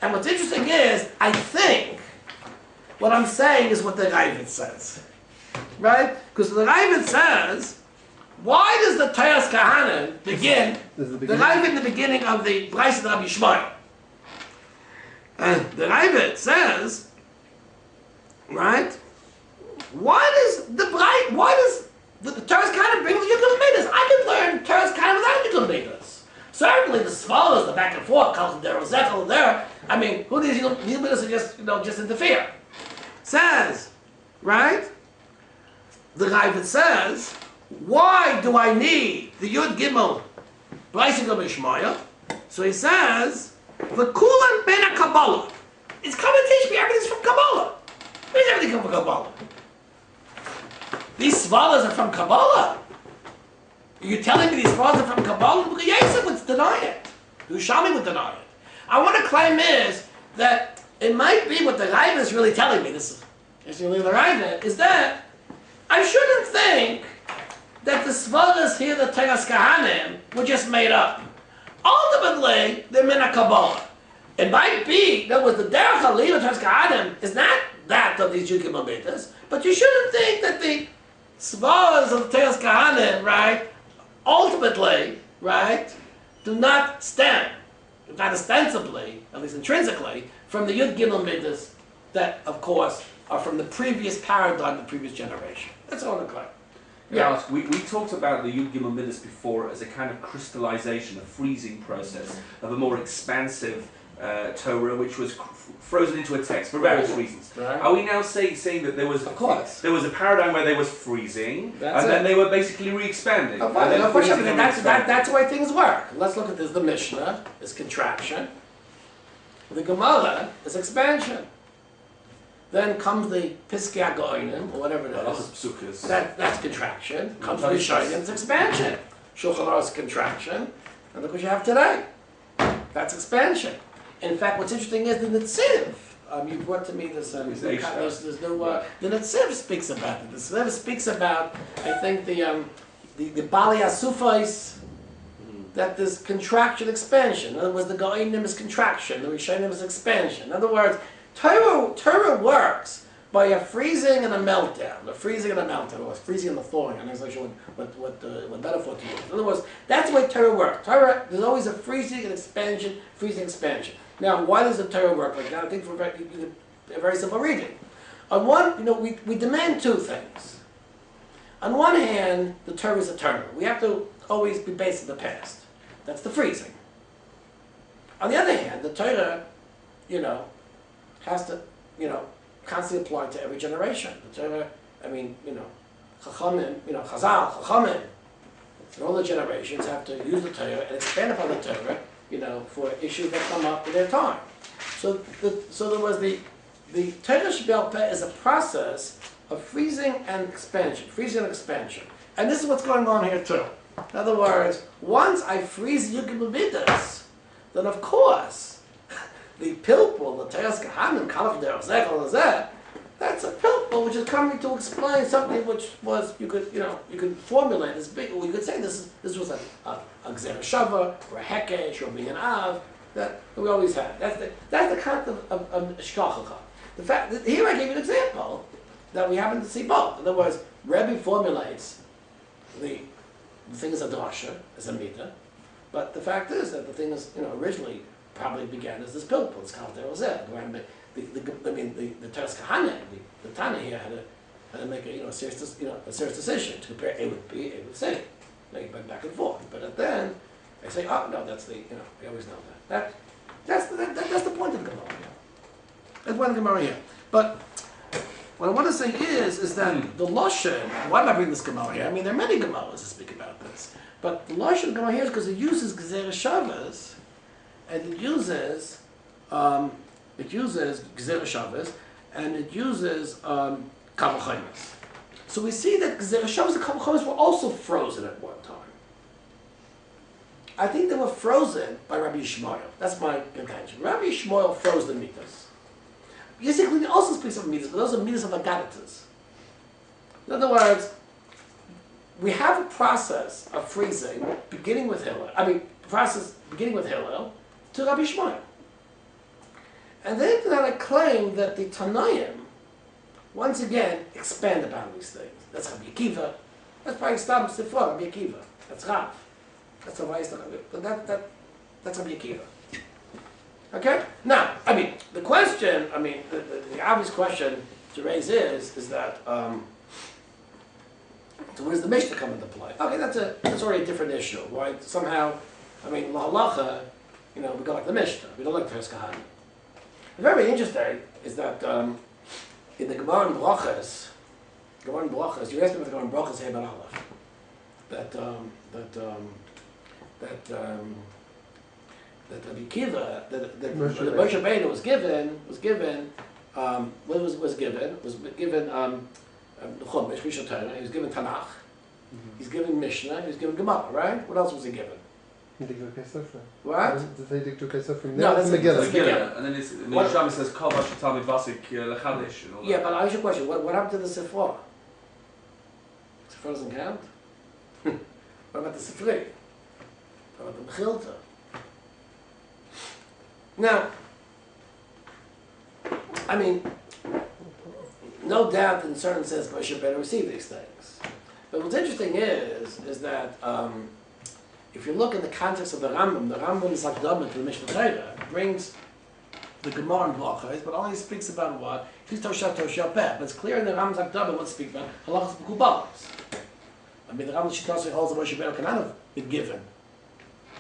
And what's interesting is, I think, what I'm saying is what the Ravid says. Right? Because the Ravid says, why does the Teres Kahanim begin, the Ravid in the beginning of the Baraitha of Rabbi Yishmael? And the Ravid says, right, why does the Teres Kahanim bring the Yud Gimel Midas? I can learn Teres Kahanim without Yud Gimel Midas. Certainly the svalas, the back and forth, kalch there, zekel there. I mean, who these Yud Gimel Midas are just interfere? Says, right? The Ravid says, why do I need the Yud Gimel Baraitha of Yishmael? So he says, the kulan ben a Kabbalah. It's coming to teach me everything's from Kabbalah. Where's everything come from Kabbalah? These svalas are from Kabbalah. Are you telling me these svalas are from Kabbalah? Because Yosef would deny it. Ushami would deny it. I want to claim is that it might be what the Ravid is really telling me. This is really the Ravid is that I shouldn't think that the svalas here, the Teres Kahanim, were just made up. Ultimately, they're min Kabbalah. It might be that with the derech halil of Teres Kahanim is not that of these Yud Gimel Midas, but you shouldn't think that the svalas of Teres Kahanim, right, ultimately, right, do not stem, not ostensibly, at least intrinsically, from the Yud Gimel Midas that, of course, are from the previous paradigm, the previous generation. That's all I'm going to claim. Yeah. We talked about the Yud Gimel Midas before as a kind of crystallization, a freezing process of a more expansive Torah, which was frozen into a text for various reasons. Right. Are we now saying that there was Of course. there was a paradigm where there was freezing, That's and then it. they were basically re-expanding? Of and then course, freezing and re-expanding. that's the way things work. Let's look at this. The Mishnah is contraction. The Gemara is expansion. Then comes the Piskei HaGoinim, or whatever it Lots is. of psukas. That's contraction. Comes the Rishonim, it's expansion. Shulchan Aruch is contraction. And look what you have today. That's expansion. In fact, what's interesting is the Netziv. You brought to me this. The Netziv speaks about it. The Netziv speaks about, I think, the Bali Asufais, that there's contraction, expansion. In other words, the Goinim is contraction, the Rishonim is expansion. In other words, Torah works by a freezing and a meltdown. A freezing and a meltdown, or a freezing and a thawing. I'm not exactly sure what metaphor to use. In other words, that's the way Torah works. Torah, there's always a freezing and expansion, freezing, expansion. Now, why does the Torah work like that? I think for a very simple reading. On one, we demand two things. On one hand, the Torah is eternal. We have to always be based in the past. That's the freezing. On the other hand, the Torah, has to, constantly apply to every generation. The Torah, Chachamim, Chazal, and all the generations have to use the Torah and expand upon the Torah, for issues that come up in their time. So there was the Torah Sheba'al Peh is a process of freezing and expansion, and this is what's going on here too. In other words, once I freeze Yugim Midos, then of course the pilpul, the Teras Kahanim, Kalaf Derech Zeh, that's a pilpul which is coming to explain something which was you could formulate as big. You could say this was a gezerah shavah or a hekesh or an av that we always had. That's the concept of shkachacha. The fact that here I gave you an example that we happen to see both. In other words, Rebbe formulates the thing is a drasha, as a mita, but the fact is that the thing is originally probably began as this pilpul. It's called derozeh. The Teres Kahane, the Tana here had to make a serious decision to compare A with B, A with C. They went back and forth, but then they say, oh no, that's we always know that. That's the point of the Gemara here. That's the point of the Gemara here. But what I want to say is that the Lashon. Why am I bringing this Gemara here? There are many Gemaras that speak about this, but the Lashon of Gemara here is because it uses gezerah shavas, and it uses gezerah shavas, and it uses va-chomers. So we see that gezerah shavas and va-chomers were also frozen at one time. I think they were frozen by Rabbi Yishmael. That's my contention. Rabbi Yishmael froze the Midos. Basically, also speaks of Midos, but those are Midos of Agadatas. In other words, we have a process of freezing beginning with Hillel. To Rabbi Yishmael. And then I claim that the Tanaim, once again, expand upon these things. That's Rabbi Akiva. That's probably Stam Sifra, Rabbi Akiva. That's Rav. That's Rabbi Akiva. Okay? Now, the question, the obvious question to raise is that, so where does the Mishnah come into play? Okay, that's already a different issue, right? Somehow, Lahalacha, we go like the Mishnah. We don't like Teres Kahanim. Very interesting is that in the Gemara in Brachas, you asked me about the Gemara in Brachas, Hey Bar Aleph, that Rabbi Akiva, that Moshe Rabbeinu was given Chumash, Rishon Torah. He was given Tanakh. He's given Mishnah. He was given Gemara. Right? What else was he given? Dikdukei sofrim. What? Did they dikdukei sofrim? No, that's Megillah. And then the Yisham says Kol Vashatam Vasik Lechadish and all that. Yeah, but I ask you a question. What happened to the Sifra? Sifra doesn't count. What about the Sifri? What about the Mechilta? Now, no doubt in certain sense Moshe better receive these things. But what's interesting is that if you look in the context of the Rambam is like Akdama to the Mishnah Torah, brings the Gemara and Brachos, but only speaks about what? But it's clear in the Rambam's Akdama what speaks about halachas b'kubalas. The Rambam Shitasi holds that Moshe Rabbeinu cannot have been given,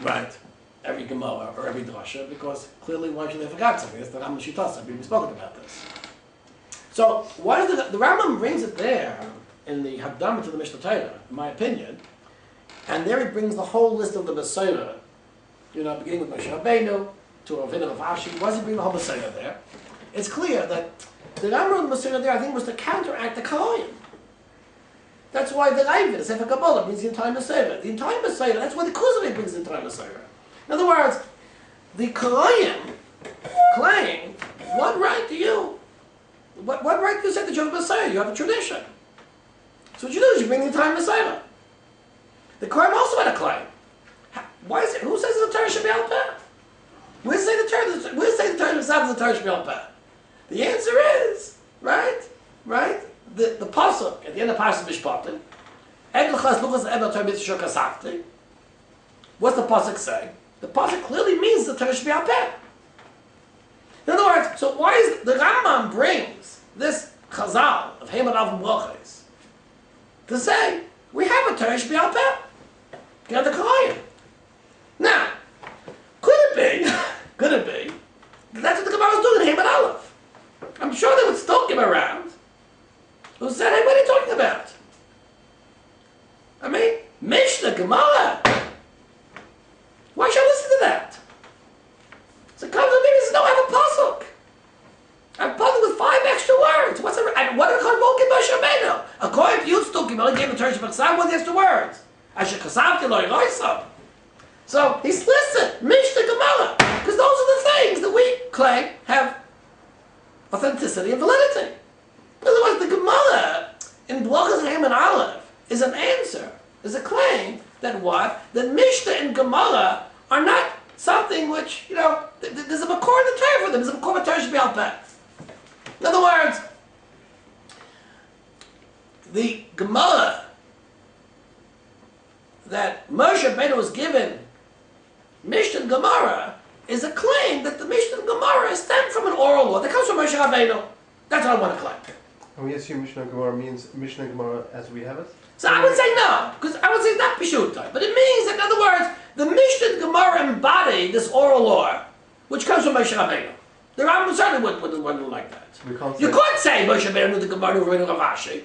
right? every Gemara or every drasha, because clearly why should they forget something? It's the Rambam Shitas. We've spoken about this. So why is the Rambam brings it there in the Hakdama to the Mishnah Torah, in my opinion, and there he brings the whole list of the Besorah, beginning with Moshe Rabbeinu to Ravina of Ashi. Why does he bring the whole Besorah there? It's clear that the Rambam Besorah there, I think, was to counteract the Kohen. That's why the Raiva, the Sefer Kabbalah, brings the entire Besorah. The entire Besorah, that's why the Kuzari brings the entire Besorah. In other words, the Kohen claim, what right do you? What right do you say that you have a Besorah? You have a tradition. So what you do is you bring the entire Besorah. The Kohen also had a claim. Why is it? Who says the Torah should be al peh? We say the Torah is the Torah should be al peh. The answer is right. The pasuk at the end of Parashat Mishpatim. What's the pasuk say? The pasuk clearly means the Torah should be al peh. In other words, so why is the Rambam brings this Chazal of Heimat Av Brachos to say we have a Torah should be al peh? Get the Kohen. Now, could it be that's what the Gemara was doing in Heimat Aleph? I'm sure they would still give around who said, hey, what are you talking about? I mean, Mishnah, Gemara. Why should I listen to that? So it comes to me, there's no have a pasuk. I'm pasuk with 5 extra words. What did the Chol give Moshe Rabbeinu? According to you, Stukim, only gave the Torah Shabbat. What's the extra words? Asher kasavti lo yroisam. So he's listed Mishnah, Gemara, because those are the things that we claim have authenticity and validity. In other words, the Gemara in Blachas and Heimat Aleph is an answer, is a claim that what? That Mishnah and Gemara are not something which, there's a makor in the Torah for them. There's a makor in the Torah should be al peh. In other words, the Gemara that Moshe Rabbeinu was given, Mishnah and Gemara, is a claim that the Mishnah and Gemara stem from an oral law that comes from Moshe Rabbeinu. That's what I want to claim. And we assume Mishnah Gemara means Mishnah Gemara as we have it? So I would say no, because I would say it's not Pishutai. But it means that, in other words, the Mishnah and Gemara embody this oral law, which comes from Moshe Rabbeinu. The Rambam certainly wouldn't like that. You could say Moshe Rabbeinu knew the Gemara knew Rav Ashi.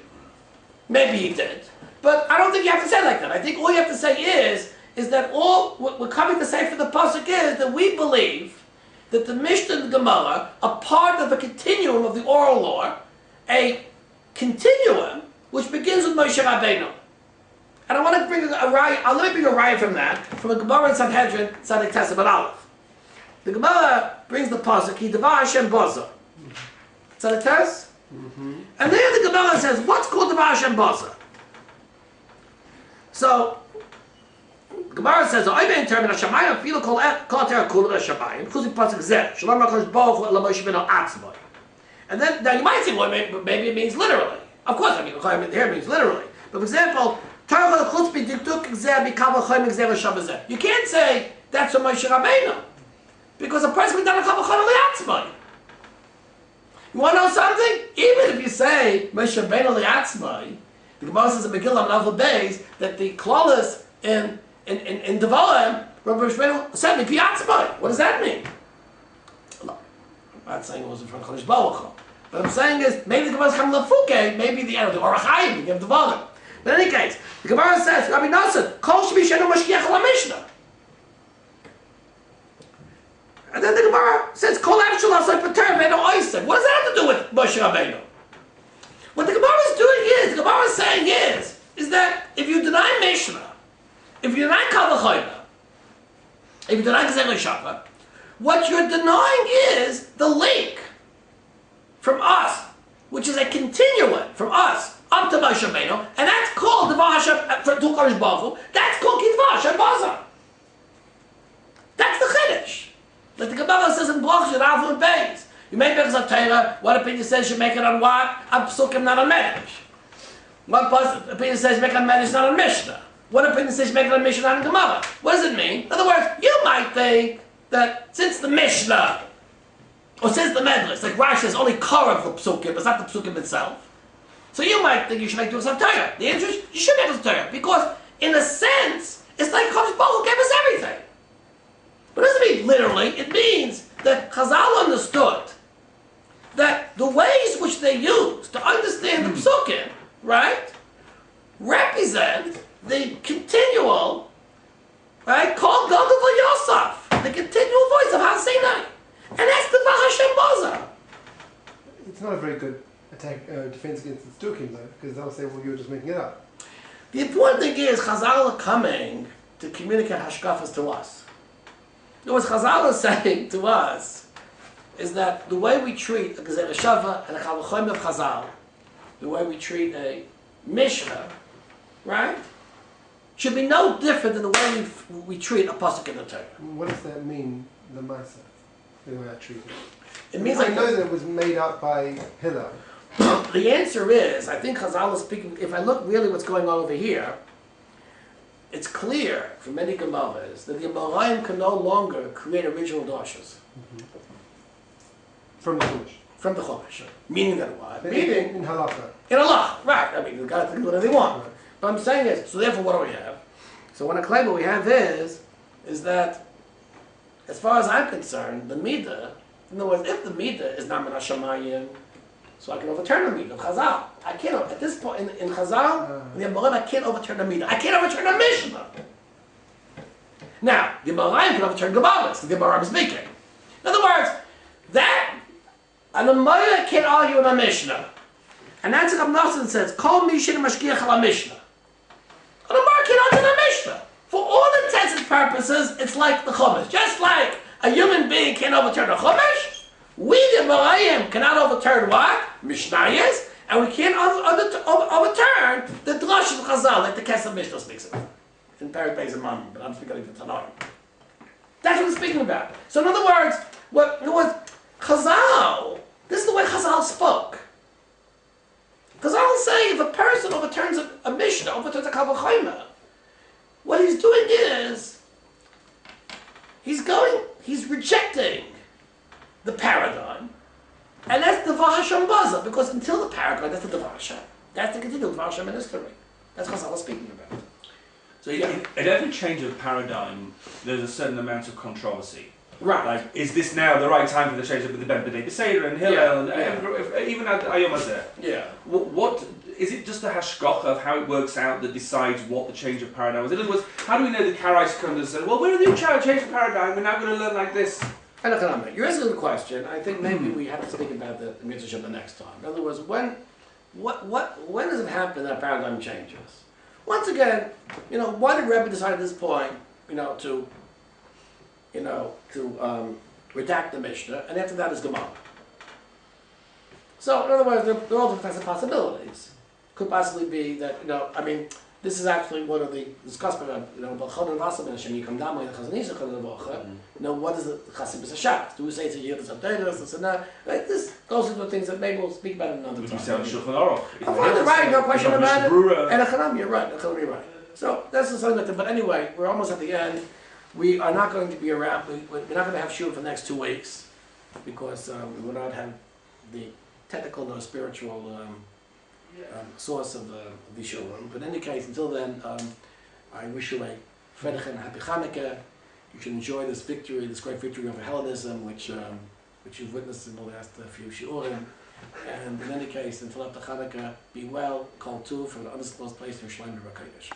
Maybe he did. But I don't think you have to say like that. I think all you have to say is that all what we're coming to say for the pasuk is that we believe that the Mishnah and the Gemara are part of a continuum of the oral law, a continuum which begins with Moshe Rabbeinu. And I want to bring a raya. Let me bring a raya from that, from a Gemara in Sanhedrin, Tzaddik Tesef Aleph. The Gemara brings the pasuk, Ki Devar Hashem Baza. Tzaddik Tesef? And there the Gemara says, what's called Devar Hashem Baza? So, Gemara says, "I may interpret a shamayim feel kol ter kol shamayim because it pasuk zeh shalom HaKadosh Baruch Hu Moshe Rabbeinu atzmai." And then now you might say, well, maybe it means literally. Of course, here means literally. But for example, Torah chutz dikdukei gezerah b'kavol choyim gezerah shavas. You can't say that's from Moshe Rabbeinu because a person done a kavol choyim liatzmai. You want to know something? Even if you say Moshe Rabbeinu liatzmai, the Gemara says in Megillah on Avos Beis that the clause in Devarim, Rabbi Triebitz said me piatzmai. What does that mean? I'm not saying it was in front of Chodesh Baruch Hu. But I'm saying is maybe the Gemara is coming lefuke, maybe the end of the Orachayim, the Devarim. But in any case, the Gemara says, Rabbi Nosson, Kol Shemi Shenu Mashkiach La Mishnah. And then the Gemara says, Kol Avshel Asay Pater V'Eno Oisem. What does that have to do with Moshe Rabbeinu? What the Gemara is doing the Gemara is saying is that if you deny Mishnah, if you deny Kavol Choyim, if you deny gezerah shawah, what you're denying is the link from us, which is a continuum from us up to Moshe Rabbeinu, and that's called Devar Hashem to Kadosh Baruch Hu. That's called Devar Hashem Baza. That's the Chiddush. Like the Gemara says in Blachas and Avos Beis. You make Berachas on Torah. One opinion says you make it on what? On Psukim, not on Medrash. One opinion says you make it on Medrash, not on Mishnah. One opinion says you make it on Mishnah, not on Gemara. What does it mean? In other words, you might think that since the Mishnah, or since the Medrash, like Rashi says, only Korah for Psukim, but it's not the Psukim itself. So you might think you should make Berachas on Torah. The answer is you should make Berachas on Torah because, in a sense, it's like Kadosh Baruch Hu gave us everything. read literally, it means that Chazal understood that the ways which they use to understand the psukim, right, represent the continual, right, called God of Yosef, the continual voice of Har Sinai. And that's the va-Hashem Baza. It's not a very good defense against the Stukim, though, because they'll say, well, you're just making it up. The important thing is, Chazal are coming to communicate hashkafas to us. You know what Chazal is saying to us is that the way we treat a gezerah shava and a va-chomers of Chazal, the way we treat a Mishnah, right, should be no different than the way we treat a pasuk in the Torah. What does that mean, the Masa, the way I treat it? It means I know that it was made up by Hillel. The answer is, I think Chazal is speaking, if I look really what's going on over here, it's clear from many Gemaras that the Amoraim can no longer create original doshas. From the Chumash. From the Chumash. Meaning that what? Meaning in Halacha. In Allah, right. I mean, they've got to do whatever they want. Right. But I'm saying is, so therefore what do we have? So when I claim what we have is that, as far as I'm concerned, the Midah, in other words, if the Midah is not min hashamayim, so I can overturn the Midah of Chazal. I can't, at this point, in Chazal, in the Amoraim, I can't overturn the Midah. I can't overturn the Mishnah. Now, the Amoraim can overturn Gemara, the Amoraim is speaking. In other words, that, an Amoraim can't argue in a Mishnah. And that's what Abnasan says, Kol Mishin Mashkiach ala Mishnah. An Amoraim can't argue in a Mishnah. For all intents and purposes, it's like the Chumash. Just like a human being can't overturn a Chumash, we, the Amoraim, cannot overturn what? Mishnayos, and we can't overturn the Drush of Chazal, like the Kesef Mishnah speaks about. In Parak Beis and Mamre, but I'm speaking of the Tanakh. That's what it's speaking about. So in other words, Chazal, this is the way Chazal spoke. Chazal say if a person overturns a Mishnah, overturns a va-chomers, what he's doing is, he's rejecting the paradigm, and that's the va-Hashem Baza, because until the paradigm, that's the va-Hashem. That's the continual va-Hashem in history. That's what Chazal is speaking about. So at every change of paradigm, there's a certain amount of controversy. Right. Like, is this now the right time for the change with the gezeira and Hillel and even at Ayom Hazeh? Yeah. What is it? Just the hashgacha of how it works out that decides what the change of paradigm is? In other words, how do we know the Karai's come and say, well, we're a new change of paradigm, we're now going to learn like this? You're asking a good question. I think maybe we have to speak about the mitzvah the next time. In other words, when does it happen that paradigm changes? Once again, why did Rebbe decide at this point, to redact the Mishnah, and after that is Gemara. So, in other words, there are all different types of possibilities. Could possibly be that, this is actually one of the discussions about, what is the Chassidus of Shabbos? Do we say it's a year, it's a Torah, it's a not? Right? This goes into things that maybe we'll speak about it another time. Right, no question about it. And you're right. So, that's something like that. But anyway, we're almost at the end. We are not going to be around, we're not going to have shiur for the next 2 weeks, because we will not have the technical nor spiritual source of the shiurim. But in any case, until then, I wish you a Fredach and happy Hanukkah. You should enjoy this victory, this great victory over Hellenism, which you've witnessed in the last few shiurim. And in any case, until after Hanukkah, be well, Kol Tuv, from an undisclosed place in Yerushalayim, Baraitha.